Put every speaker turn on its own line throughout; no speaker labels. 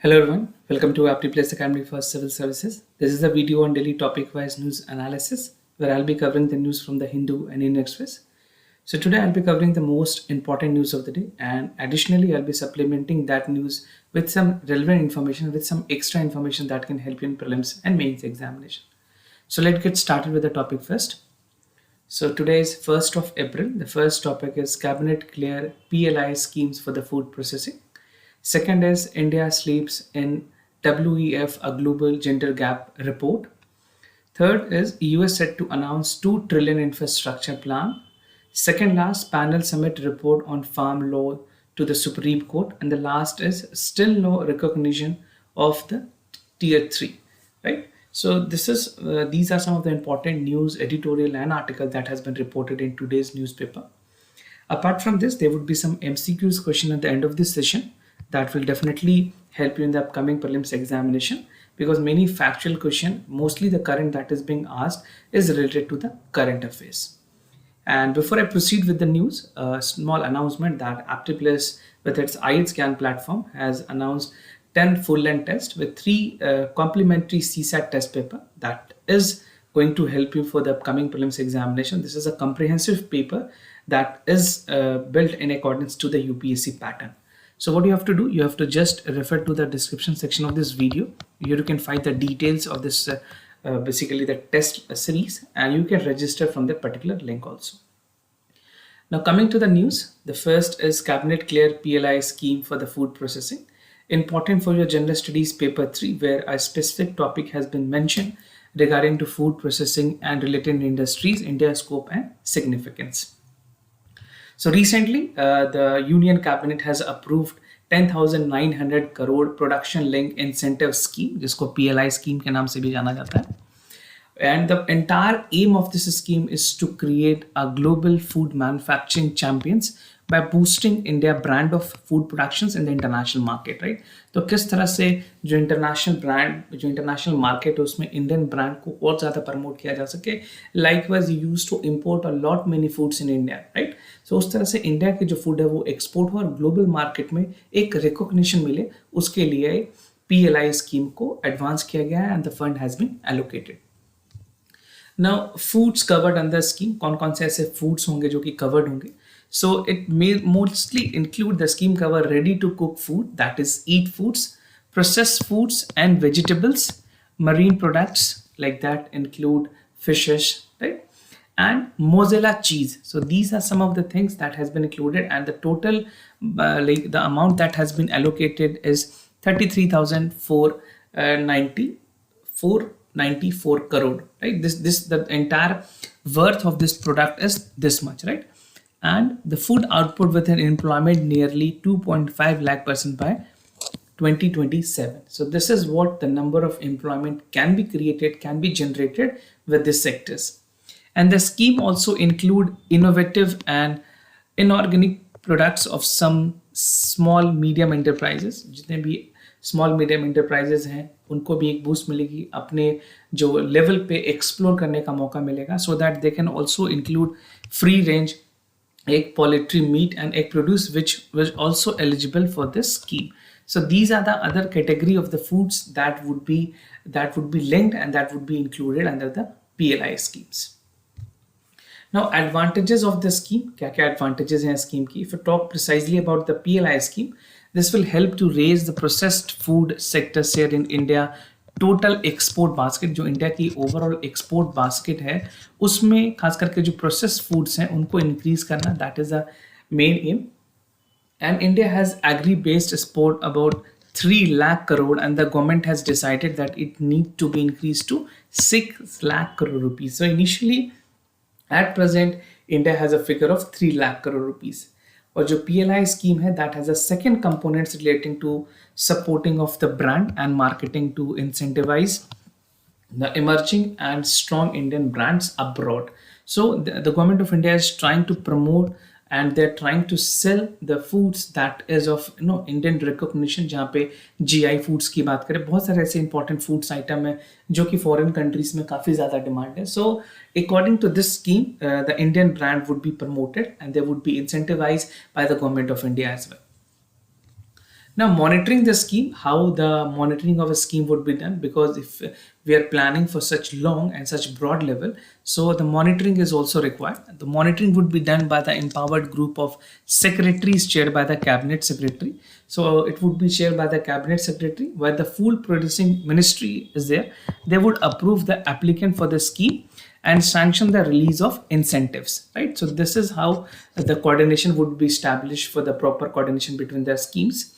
Hello everyone, welcome to Aptiplex Academy for Civil Services. This is a video on daily topic-wise news analysis where I'll be covering the news from the Hindu and Indian Express. So today I'll be covering the most important news of the day, and additionally I'll be supplementing that news with some relevant information, with some extra information that can help you in prelims and mains examination. So let's get started with the topic first. So today is 1st of April. The first topic is Cabinet clear PLI schemes for the food processing. Second is India sleeps in WEF, a global gender gap report. Third is US set to announce 2 trillion infrastructure plan. Second last, panel submit report on farm law to the Supreme Court. And the last is still no recognition of the tier 3, right? So these are some of the important news, editorial and article that has been reported in today's newspaper. Apart from this, there would be some MCQs question at the end of this session that will definitely help you in the upcoming prelims examination, because many factual question, mostly the current that is being asked, is related to the current affairs. And before I proceed with the news, a small announcement that Aptiplex with its IELTS Scan platform has announced 10 full-length tests with 3 complimentary CSAT test paper that is going to help you for the upcoming prelims examination. This is a comprehensive paper that is built in accordance to the UPSC pattern. So what you have to do, you have to just refer to the description section of this video. Here you can find the details of this basically the test series, and you can register from that particular link also. Now coming to the news, the first is Cabinet clear PLI scheme for the food processing. Important for your general studies paper 3, where a specific topic has been mentioned regarding to food processing and related industries, India scope and significance. So recently, the Union Cabinet has approved 10,900 crore production link incentive scheme, जिसको PLI scheme के नाम से भी जाना जाता है. And the entire aim of this scheme is to create a global food manufacturing champions by boosting India brand of food productions in the international market, right? तो किस तरह से जो international market है उसमें Indian brand को और ज़्यादा promote किया जा सके. Likewise, you used to import a lot many foods in India, right? So उस तरह से इंडिया के जो फूड है वो एक्सपोर्ट हो और ग्लोबल मार्केट में एक रिकॉग्निशन मिले, उसके लिए PLI स्कीम को एडवांस किया गया है and the fund has been allocated. Now foods covered under scheme, कौन कौन से ऐसे फूड्स होंगे जो कि कवर्ड होंगे? So it may mostly include the scheme cover ready to cook food, that is eat foods, processed foods and vegetables, marine products like that include fishes, right? And mozzarella cheese. So these are some of the things that has been included, and the total like the amount that has been allocated is 33,494 crore, right? This the entire worth of this product is this much, right? And the food output with an employment nearly 2.5 lakh person by 2027. So this is what the number of employment can be created, can be generated with these sectors. And the scheme also include innovative and inorganic products of some small medium enterprises. जितने भी small medium enterprises हैं उनको भी एक boost मिलेगी, अपने जो level पे explore करने का मौका मिलेगा, so that they can also include free range egg, poultry, meat and egg produce, which was also eligible for this scheme. So these are the other category of the foods that would be linked and that would be included under the PLI schemes. Now advantages of the scheme, क्या advantages हैं scheme की? If you talk precisely about the PLI scheme, this will help to raise the processed food sector share in India total export basket. जो India की overall export basket है उसमें खास करके जो processed foods हैं उनको increase करना, that is the main aim. And India has agri-based export about 3 lakh crore, and the government has decided that it needs to be increased to 6 lakh crore rupees. So initially, at present, India has a figure of 3 lakh crore rupees. और जो PLI scheme है, that has a second components relating to supporting of the brand and marketing to incentivize the emerging and strong Indian brands abroad. So the government of India is trying to promote and they're trying to sell the foods that is of Indian recognition. जहाँ पे GI foods की बात करें, बहुत सारे ऐसे important foods item है जो कि foreign countries में काफ़ी ज़्यादा demand है. So according to this scheme, the Indian brand would be promoted and they would be incentivized by the government of India as well. Now, monitoring the scheme, how the monitoring of a scheme would be done, because if we are planning for such long and such broad level, so the monitoring is also required. The monitoring would be done by the empowered group of secretaries chaired by the cabinet secretary. So it would be chaired by the cabinet secretary, where the full producing ministry is there. They would approve the applicant for the scheme and sanction the release of incentives, right? So this is how the coordination would be established for the proper coordination between the schemes.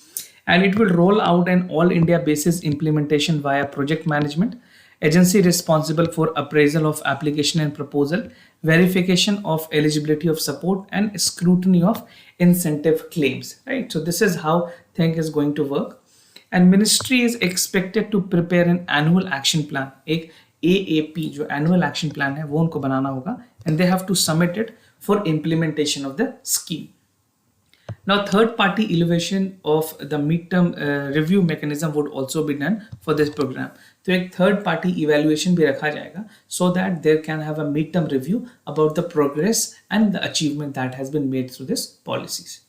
And it will roll out an all India basis implementation via project management, agency responsible for appraisal of application and proposal, verification of eligibility of support, and scrutiny of incentive claims, right? So this is how thing is going to work. And ministry is expected to prepare an annual action plan. एक AAP जो annual action plan है वो उनको बनाना होगा, and they have to submit it for implementation of the scheme. Now, third-party evaluation of the midterm review mechanism would also be done for this program. तो एक third-party evaluation भी रखा जाएगा, so that there can have a midterm review about the progress and the achievement that has been made through these policies.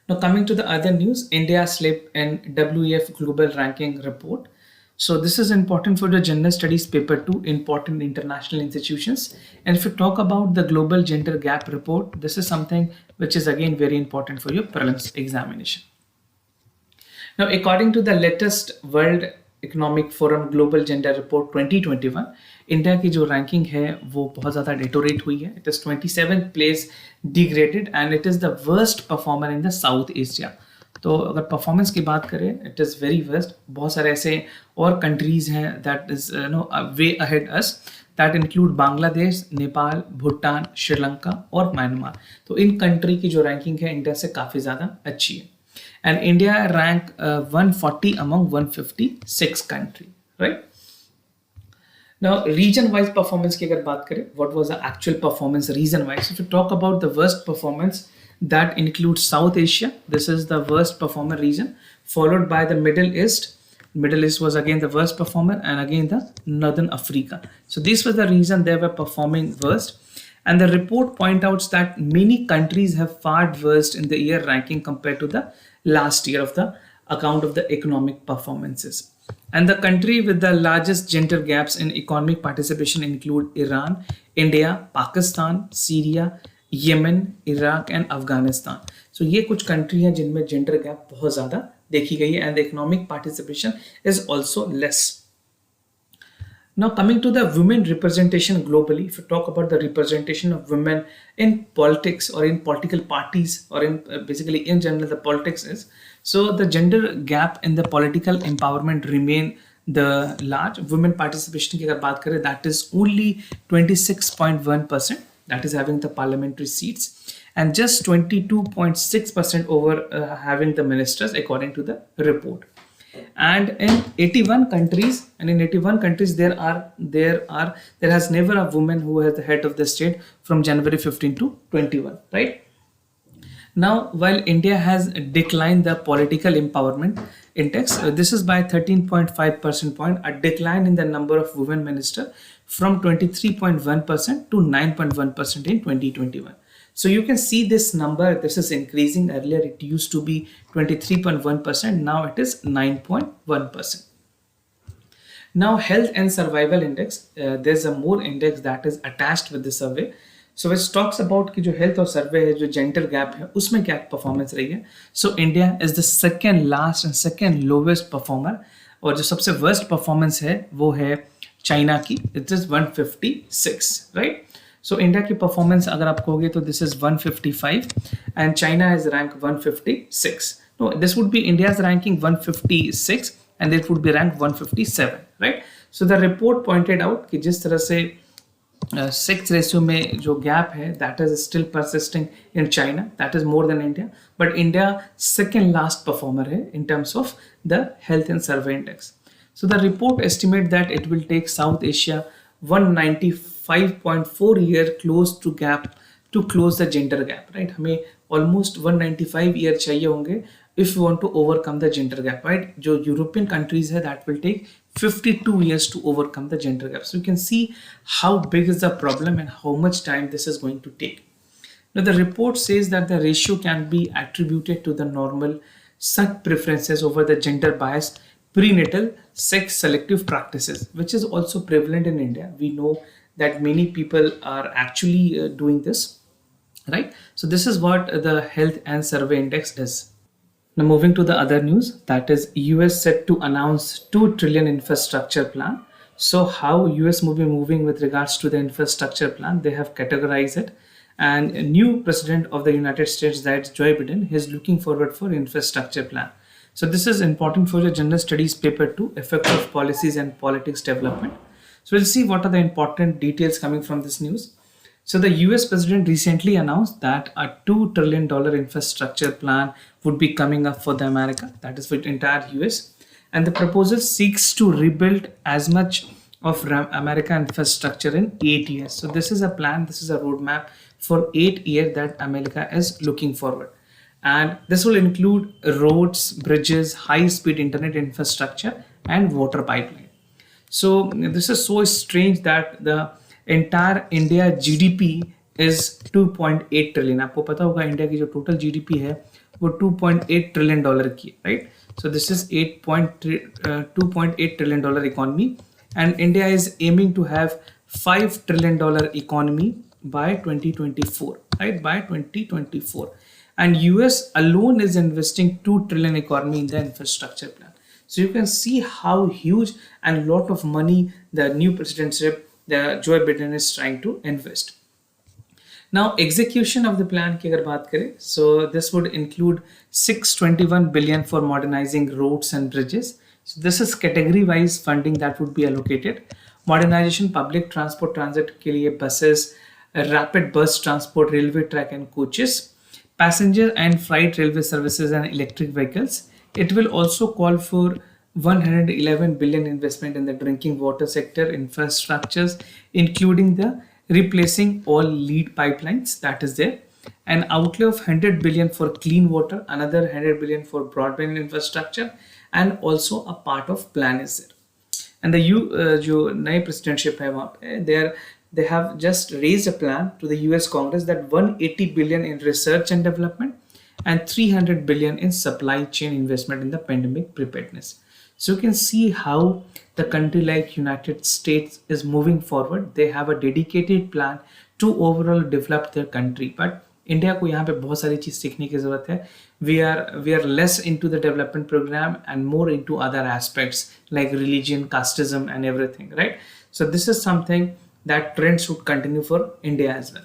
Now, coming to the other news, India slipped in WEF Global Ranking Report. So this is important for the Gender Studies Paper 2, important international institutions. And if you talk about the Global Gender Gap Report, this is something which is again very important for your prelims examination. Now, according to the latest World Economic Forum Global Gender Report 2021, India की जो ranking है वो बहुत ज़्यादा deteriorate हुई है. It is 27th place degraded and it is the worst performer in the south Asia. तो अगर परफॉर्मेंस की बात करें, इट इज़ वेरी वर्स्ट. बहुत सारे ऐसे और कंट्रीज़ हैं that is way ahead us, that include Bangladesh, Nepal, Bhutan, Sri Lanka और म्यांमार. तो इन कंट्री की जो रैंकिंग है इंडिया से काफ़ी ज़्यादा अच्छी है. And India rank 140 among 156 country, right. Now, region-wise performance की अगर बात करें, what was the actual performance region-wise? If you talk about the worst performance, that includes South Asia. This is the worst performer region, followed by the Middle East. Middle East was again the worst performer, and again the Northern Africa. So this was the reason they were performing worst. And the report points out that many countries have fared worst in the year ranking compared to the last year of the account of the economic performances. And the country with the largest gender gaps in economic participation include Iran, India, Pakistan, Syria, Yemen, Iraq and Afghanistan. So ये कुछ country हैं जिनमें gender gap बहुत ज़्यादा देखी गई है, and the economic participation is also less. Now, coming to the women representation globally, if you talk about the representation of women in politics or in political parties or in basically in general the politics is, so the gender gap in the political empowerment remain the large. Women participation की अगर बात करें, that is only 26.1%, that is having the parliamentary seats, and just 22.6% over having the ministers according to the report. And in 81 countries, there has never a woman who is the head of the state from January 15 to 21, right? Now, while India has declined the political empowerment index, this is by 13.5 percentage point, a decline in the number of women minister from 23.1% to 9.1% in 2021. So you can see this number, this is increasing. Earlier it used to be 23.1%, now it is 9.1%. Now, health and survival index, there's a more index that is attached with the survey. So which talks about कि जो health और survey है, जो gender gap है, उसमें क्या performance रही है. So India is the second last and second lowest performer, और जो सबसे worst performance है वो है चाइना की, it is 156, right? So India की performance अगर आप कहोगे तो this is 155 and China is rank 156. No, this would be India's ranking 156 and it would be rank 157, right? So the report pointed out कि जिस तरह से 6 ratio में जो gap है, that is still persisting in China, that is more than India, but India second last performer है in terms of the health and survey index. So the report estimate that it will take South Asia 195.4 year close to gap to close the gender gap, right? हमें almost 195 year चाहिए होंगे if we want to overcome the gender gap, right? जो European countries है, that will take 52 years to overcome the gender gap. So you can see how big is the problem and how much time this is going to take. Now the report says that the ratio can be attributed to the normal such preferences over the gender biased prenatal sex selective practices, which is also prevalent in India. We know that many people are actually doing this, right? So this is what the health and survey index is. Now moving to the other news, that is US set to announce 2 trillion infrastructure plan. So how US will be moving with regards to the infrastructure plan, they have categorized it. And a new president of the United States, that's Joe Biden, is looking forward for infrastructure plan. So this is important for your general studies paper 2, effect of policies and politics development. So we'll see what are the important details coming from this news. So the US president recently announced that a $2 trillion infrastructure plan would be coming up for the America, that is for the entire US. And the proposal seeks to rebuild as much of America infrastructure in 8 years. So this is a plan, this is a roadmap for 8 years that America is looking forward. And this will include roads, bridges, high-speed internet infrastructure, and water pipeline. So this is so strange that the entire India GDP is 2.8 trillion. आपको पता होगा India की जो total GDP है वो 2.8 trillion dollar की है, right? So this is 2.8 trillion dollar economy, and India is aiming to have $5 trillion economy by 2024, right? By 2024, and US alone is investing 2 trillion economy in the infrastructure plan. So you can see how huge and lot of money the new presidency, the Joe Biden, is trying to invest. Now execution of the plan की अगर बात करें, so this would include 621 billion for modernizing roads and bridges. So this is category wise funding that would be allocated. Modernization public transport transit के लिए buses, rapid bus transport, railway track and coaches, passenger and freight railway services and electric vehicles. It will also call for 111 billion investment in the drinking water sector infrastructures, including the replacing all lead pipelines that is there, an outlay of 100 billion for clean water, another 100 billion for broadband infrastructure, and also a part of plan is there. And the जो नए presidentship है वहाँ पे they have just raised a plan to the US Congress that 180 billion in research and development and 300 billion in supply chain investment in the pandemic preparedness. So you can see how the country like United States is moving forward. They have a dedicated plan to overall develop their country. But India को यहाँ पे बहुत सारी चीज सीखने की जरूरत है. We are less into the development program and more into other aspects like religion, casteism, and everything, right? So this is something that trend should continue for India as well.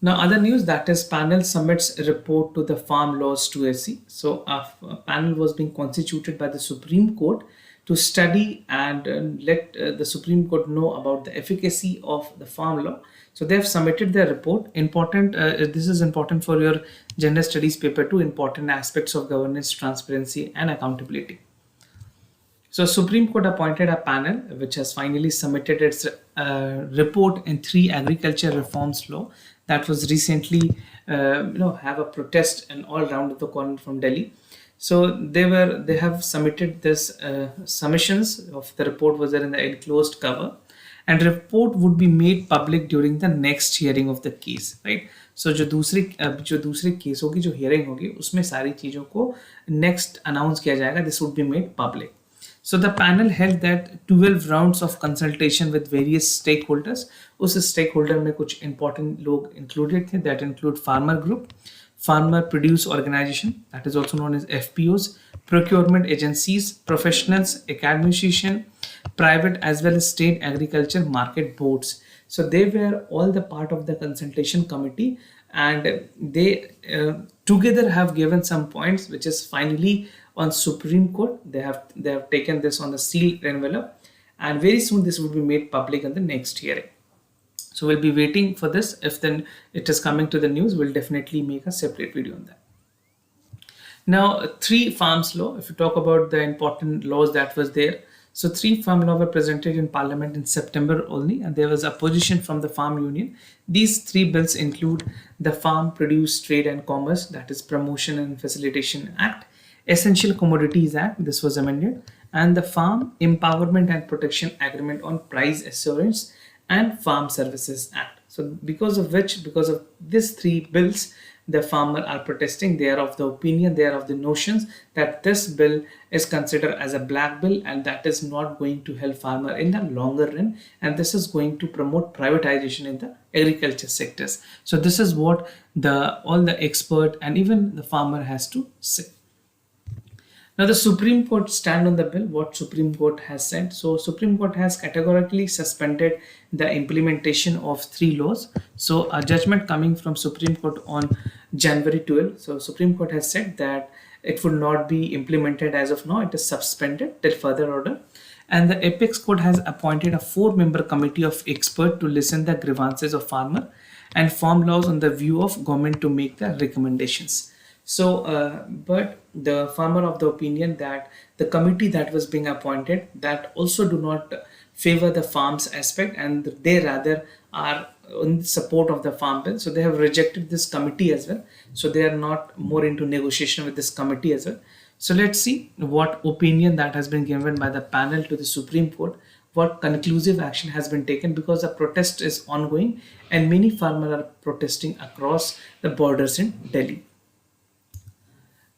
Now, other news, that is panel submits a report to the farm laws 2SC. So a panel was being constituted by the Supreme Court to study and let the Supreme Court know about the efficacy of the farm law. So they have submitted their report. Important. This is important for your gender studies paper 2, important aspects of governance, transparency, and accountability. So Supreme Court appointed a panel which has finally submitted its report in 3 agriculture reforms law that was recently have a protest and all around the corner from Delhi. So they have submitted this submissions of the report was there in the enclosed cover, and report would be made public during the next hearing of the case, right? So जो दूसरी केसों की जो hearing होगी उसमें सारी चीजों को next announce किया जाएगा. This would be made public. So the panel held that 12 rounds of consultation with various stakeholders. उस stakeholder में कुछ important लोग included थे, that include farmer group, farmer produce organization, that is also known as FPOs, procurement agencies, professionals, academician, private as well as state agriculture market boards. So they were all the part of the consultation committee, and they together have given some points which is finally on Supreme Court. They have taken this on the sealed envelope, and very soon this will be made public in the next hearing. So we'll be waiting for this. If then it is coming to the news, we'll definitely make a separate video on that. Now 3 farms law, if you talk about the important laws that was there. So 3 farm law were presented in parliament in September only, and there was opposition from the farm union. These 3 bills include the Farm Produce Trade and Commerce, that is Promotion and Facilitation Act, Essential Commodities Act, this was amended, and the Farm Empowerment and Protection Agreement on Price Assurance and Farm Services Act. So because of these 3 bills the farmer are protesting. They are of the opinion, they are of the notions that this bill is considered as a black bill, and that is not going to help farmer in the longer run, and this is going to promote privatization in the agriculture sectors. So this is what all the expert and even the farmer has to say. Now the Supreme Court stand on the bill. What Supreme Court has said. So Supreme Court has categorically suspended the implementation of 3 laws. So a judgment coming from Supreme Court on January 12. So Supreme Court has said that it would not be implemented as of now. It is suspended till further order. And the Apex Court has appointed a 4-member committee of experts to listen the grievances of farmer and form laws on the view of government to make the recommendations. So, but the farmer of the opinion that the committee that was being appointed that also do not favor the farms aspect, and they rather are in support of the farm bill. So they have rejected this committee as well. So they are not more into negotiation with this committee as well. So let's see what opinion that has been given by the panel to the Supreme Court, what conclusive action has been taken, because the protest is ongoing and many farmers are protesting across the borders in Delhi.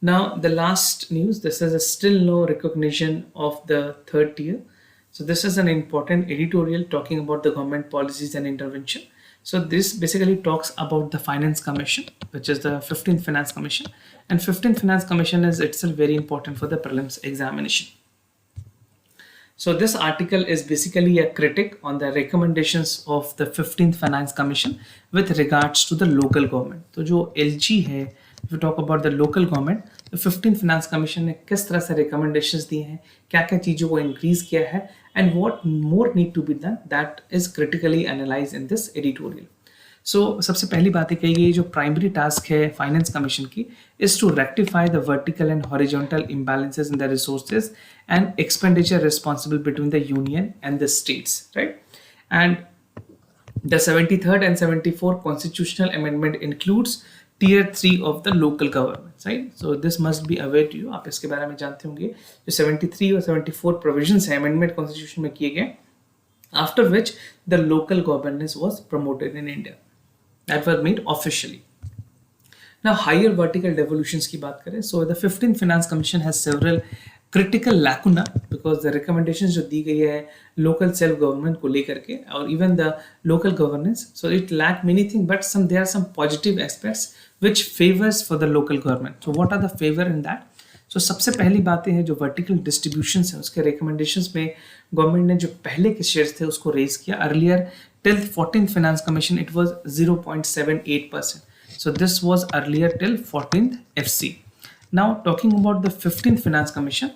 Now, the last news, this is a still no recognition of the third tier. So this is an important editorial talking about the government policies and intervention. So this basically talks about the Finance Commission, which is the 15th Finance Commission. And 15th Finance Commission is itself very important for the prelims examination. So this article is basically a critic on the recommendations of the 15th Finance Commission with regards to the local government. तो जो LG है, if we talk about the local government, the 15th Finance Commission ने किस तरह से recommendations दिए हैं, क्या-क्या चीजों को increase किया है, and what more need to be done, that is critically analyzed in this editorial. सो सबसे पहली बात है कि ये जो प्राइमरी टास्क है फाइनेंस कमीशन की is to rectify the vertical and horizontal imbalances in the resources and expenditure responsible between the union and the states, right. And the 73rd and 74th constitutional amendment includes tier 3 of the local government, right? So this must be aware to you. आप इसके बारे में जानते होंगे. जो 73 और 74 provisions है amendment constitution में किए गए, after which the local governance was promoted in India. That was made officially. Now higher vertical devolutions की बात करें, so the 15th Finance Commission has several critical lacuna because the recommendations जो दी गई है local self government को लेकर के और even the local governance, so it lack many things, but there are some positive aspects which favors for the local government. So what are the favor in that? So सबसे पहली बातें हैं जो vertical distributions है उसके recommendations में government ने जो पहले के शेयर्स थे उसको रेज किया. Earlier till 14th Finance Commission it was 0.78%. So this was earlier till 14th FC. Now talking about the 15th Finance Commission,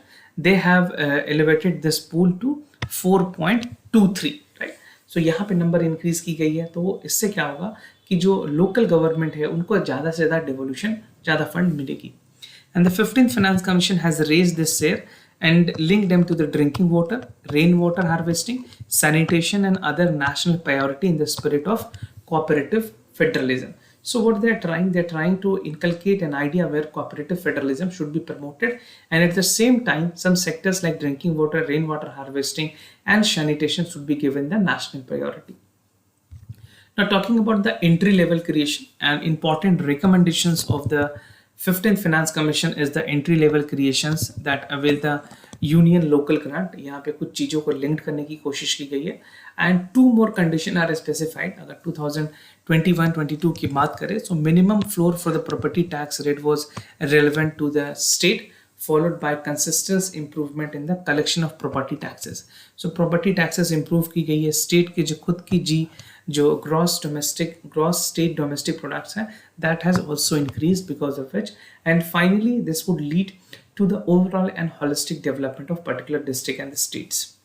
they have elevated this pool to 4.23, right? So यहाँ पे number increase की गई है, तो इससे क्या होगा कि जो लोकल गवर्नमेंट है उनको ज़्यादा से ज़्यादा डिवोल्यूशन, ज़्यादा फंड मिलेगी. And the 15th Finance Commission has raised this share and linked them to the drinking water, rainwater harvesting, sanitation and other national priority in the spirit of cooperative federalism. So what they're trying to inculcate an idea where cooperative federalism should be promoted, and at the same time some sectors like drinking water, rainwater harvesting and sanitation should be given the national priority. Now talking about the entry level creation and important recommendations of the 15th Finance Commission is the entry level creations that avail the union local grant. यहाँ पे कुछ चीज़ों को link करने की कोशिश की गई है and 2 more condition are specified. अगर 2021-22 की बात करें, so minimum floor for the property tax rate was relevant to the state, followed by consistent improvement in the collection of property taxes. So property taxes improve की गई है, state की जो खुद की जो gross state domestic products है, that has also increased because of which, and finally this would lead to the overall and holistic development of particular district and the states.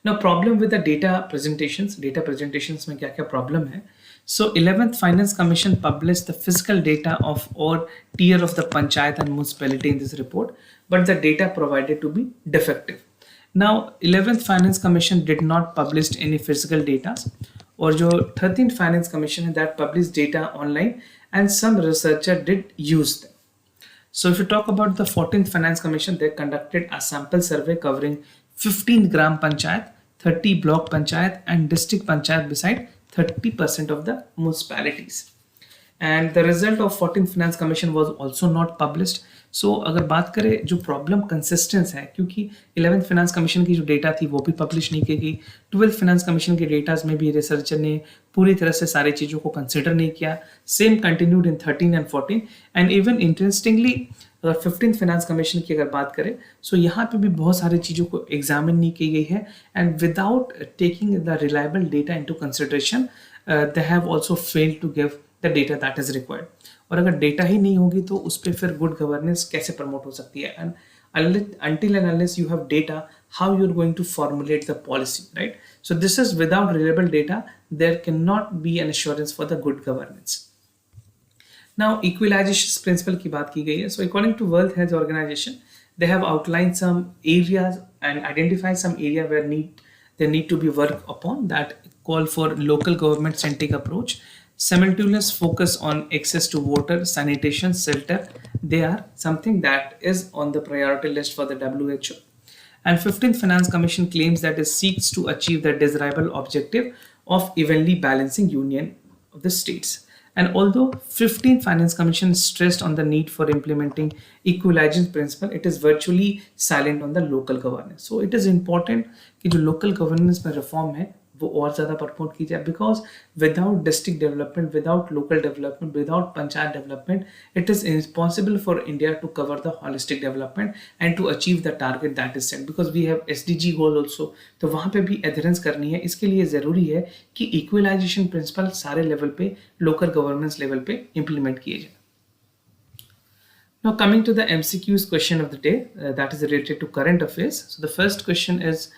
Now problem with the data presentations में क्या क्या problem है? So 11th Finance Commission published the physical data of all tier of the panchayat and municipality in this report, but the data provided to be defective. Now 11th Finance Commission did not publish any physical data, और जो 13th Finance Commission है that published data online and some researcher did use them. So if you talk about the 14th Finance Commission, they conducted a sample survey covering 15 gram panchayat, 30 block panchayat and district panchayat beside 30% of the municipalities. and the result of 14th finance commission was also not published. So अगर बात करें जो problem consistence है, क्योंकि 11th finance commission की जो data थी वो भी पब्लिश नहीं की गई, 12th फाइनेंस कमीशन के डेटाज में भी रिसर्चर ने पूरी तरह से सारी चीज़ों को कंसिडर नहीं किया. Same continued in 13 and 14 and even interestingly अगर 15th फाइनेंस कमीशन की अगर बात करें, सो यहाँ पे भी बहुत सारी चीज़ों को एग्जामिन नहीं की गई है, and without taking the reliable data into consideration they have also failed to give the data that is required. और अगर डेटा ही नहीं होगी तो उस पर फिर गुड गवर्नेंस कैसे प्रमोट हो सकती है, and until and unless you have data, how you're going to formulate the policy, right? So this is without reliable data, there cannot be an assurance for the good governance. Now equalization principle की बात की गई है. So according to World Health Organization, they have outlined some areas and identified some area where there need to be work upon, that call for local government centric approach, simultaneous focus on access to water, sanitation, shelter. They are something that is on the priority list for the WHO. And 15th Finance Commission claims that it seeks to achieve the desirable objective of evenly balancing union of the states. And although 15th Finance Commission stressed on the need for implementing equalization principle, it is virtually silent on the local governance. So it is important कि जो local governance में reform है वो और ज़्यादा promote की जाए, because without district development, without local development, without panchayat development, it is impossible for India to cover the holistic development and to achieve the target that is set, because we have SDG goal also. तो वहाँ पे भी adherence करनी है. इसके लिए ज़रूरी है कि इक्वलाइजेशन प्रिंसिपल सारे लेवल पे, लोकल गवर्नेंस लेवल पे इम्प्लीमेंट किए जाए. Now coming to the MCQs question of the day, that is related to current affairs. So the first question is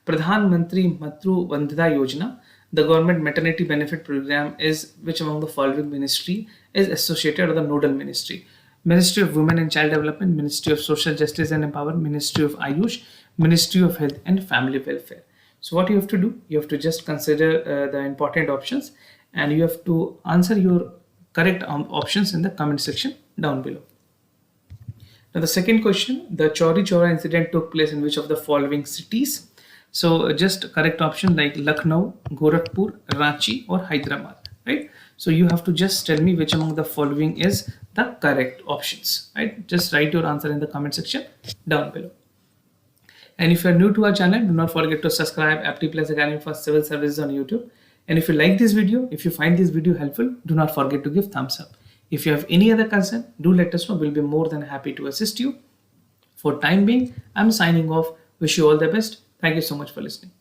Pradhan Mantri Matru Vandana Yojana, the government maternity benefit program, is which among the following ministry is associated with the nodal ministry? Ministry of Women and Child Development, Ministry of Social Justice and Empowerment, Ministry of Ayush, Ministry of Health and Family Welfare. So what you have to do, you have to just consider the important options, and you have to answer your correct options in the comment section down below. Now the second question, the Chauri Chaura incident took place in which of the following cities? So just correct option like Lucknow, Gorakhpur, Ranchi or Hyderabad, right? So you have to just tell me which among the following is the correct options, right? Just write your answer in the comment section down below. And if you are new to our channel, do not forget to subscribe Apti Plus Academy for Civil Services on YouTube. And if you like this video, if you find this video helpful, do not forget to give thumbs up. If you have any other concern, do let us know. We'll be more than happy to assist you. For time being, I'm signing off. Wish you all the best. Thank you so much for listening.